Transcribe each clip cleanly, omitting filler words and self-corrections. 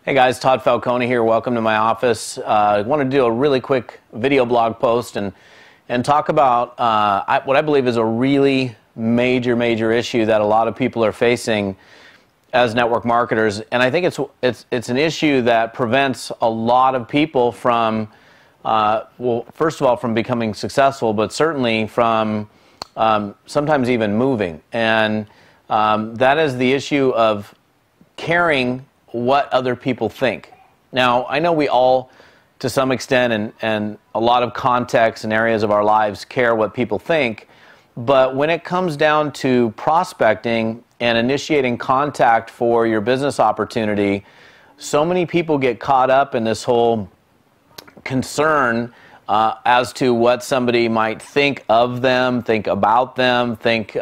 Hey guys, Todd Falcone here. Welcome to my office. I want to do a really quick video blog post and talk about what I believe is a really major issue that a lot of people are facing as network marketers. And I think it's an issue that prevents a lot of people from, well, first of all, from becoming successful, but certainly from sometimes even moving. And that is the issue of caring what other people think. Now, I know we all, to some extent, and a lot of contexts and areas of our lives care what people think, but when it comes down to prospecting and initiating contact for your business opportunity, so many people get caught up in this whole concern as to what somebody might think of them, think about them, think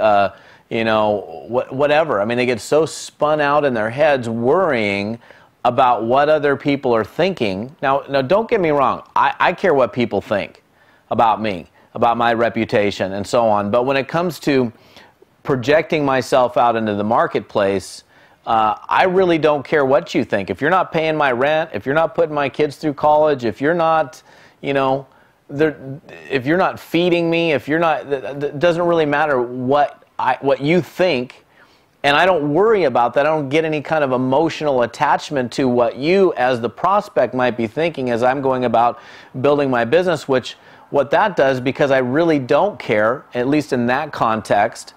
whatever. I mean, they get so spun out in their heads worrying about what other people are thinking. Now don't get me wrong. I care what people think about me, about my reputation, and so on. But when it comes to projecting myself out into the marketplace, I really don't care what you think. If you're not paying my rent, if you're not putting my kids through college, if you're not, if you're not feeding me, if you're not, it doesn't really matter what you think, and I don't worry about that. I don't get any kind of emotional attachment to what you as the prospect might be thinking as I'm going about building my business, what that does, because I really don't care, at least in that context,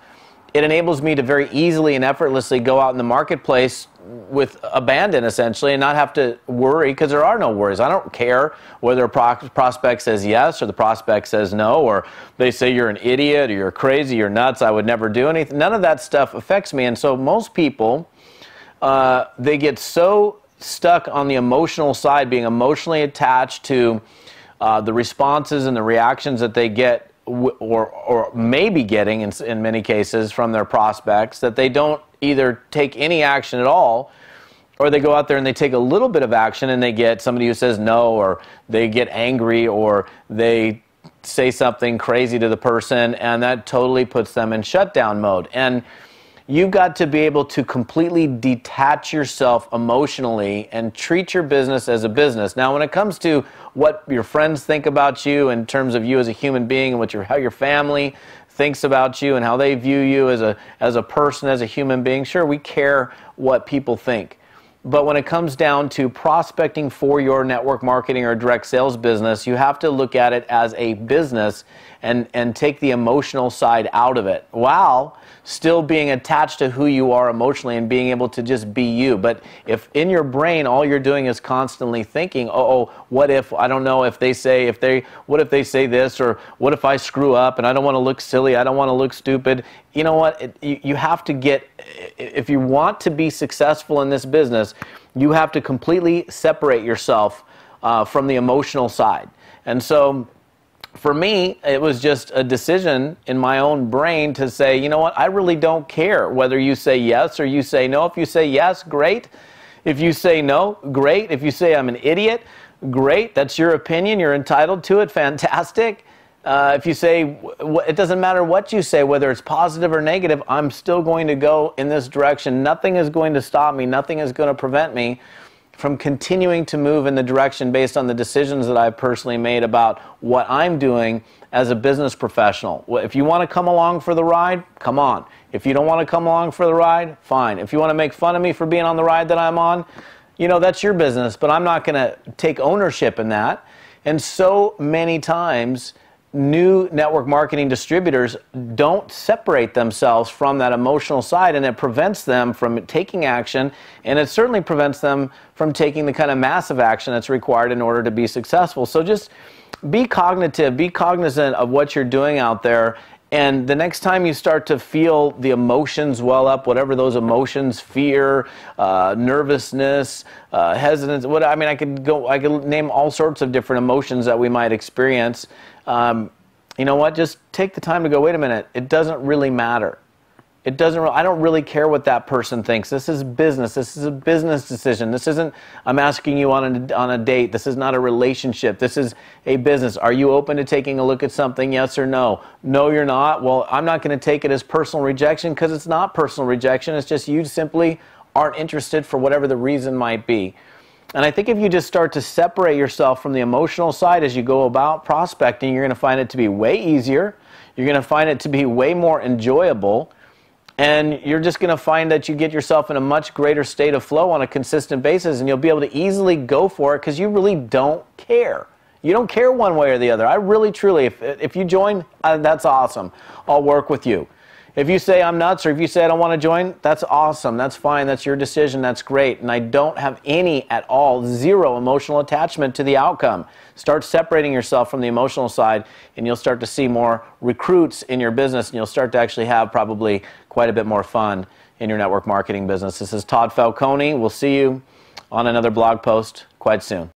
it enables me to very easily and effortlessly go out in the marketplace with abandon, essentially, and not have to worry, because there are no worries. I don't care whether a prospect says yes or the prospect says no, or they say you're an idiot or you're crazy, you're nuts, I would never do anything. None of that stuff affects me. And so most people, they get so stuck on the emotional side, being emotionally attached to the responses and the reactions that they get or may be getting in many cases from their prospects, that they don't either take any action at all, or they go out there and they take a little bit of action and they get somebody who says no, or they get angry, or they say something crazy to the person, and that totally puts them in shutdown mode. And you've got to be able to completely detach yourself emotionally and treat your business as a business. Now, when it comes to what your friends think about you in terms of you as a human being, and how your family thinks about you and how they view you as a person, as a human being, sure, we care what people think. But when it comes down to prospecting for your network marketing or direct sales business, you have to look at it as a business and take the emotional side out of it, while still being attached to who you are emotionally and being able to just be you. But if in your brain all you're doing is constantly thinking, what if, I don't know, what if they say this, or what if I screw up and I don't want to look silly, I don't want to look stupid. You know what, you have to if you want to be successful in this business, you have to completely separate yourself from the emotional side. And so for me, it was just a decision in my own brain to say, you know what, I really don't care whether you say yes or you say no. If you say yes, great. If you say no, great. If you say I'm an idiot, great. That's your opinion. You're entitled to it. Fantastic. If you say, it doesn't matter what you say, whether it's positive or negative, I'm still going to go in this direction. Nothing is going to stop me. Nothing is going to prevent me from continuing to move in the direction based on the decisions that I've personally made about what I'm doing as a business professional. If you want to come along for the ride, come on. If you don't want to come along for the ride, fine. If you want to make fun of me for being on the ride that I'm on, that's your business, but I'm not going to take ownership in that. And so many times, new network marketing distributors don't separate themselves from that emotional side, and it prevents them from taking action, and it certainly prevents them from taking the kind of massive action that's required in order to be successful. So just be cognizant of what you're doing out there, and the next time you start to feel the emotions well up, whatever those emotions, fear, nervousness, hesitance, I could name all sorts of different emotions that we might experience. You know what? Just take the time to go, wait a minute, it doesn't really matter. I don't really care what that person thinks. This is business. This is a business decision. This isn't, I'm asking you on a date. This is not a relationship. This is a business. Are you open to taking a look at something, yes or no? No, you're not. Well, I'm not going to take it as personal rejection, because it's not personal rejection. It's just you simply aren't interested for whatever the reason might be. And I think if you just start to separate yourself from the emotional side as you go about prospecting, you're going to find it to be way easier. You're going to find it to be way more enjoyable. And you're just going to find that you get yourself in a much greater state of flow on a consistent basis, and you'll be able to easily go for it because you really don't care. You don't care one way or the other. I really, truly, if you join, that's awesome. I'll work with you. If you say I'm nuts, or if you say I don't want to join, that's awesome. That's fine. That's your decision. That's great. And I don't have any at all, zero emotional attachment to the outcome. Start separating yourself from the emotional side, and you'll start to see more recruits in your business, and you'll start to actually have probably quite a bit more fun in your network marketing business. This is Todd Falcone. We'll see you on another blog post quite soon.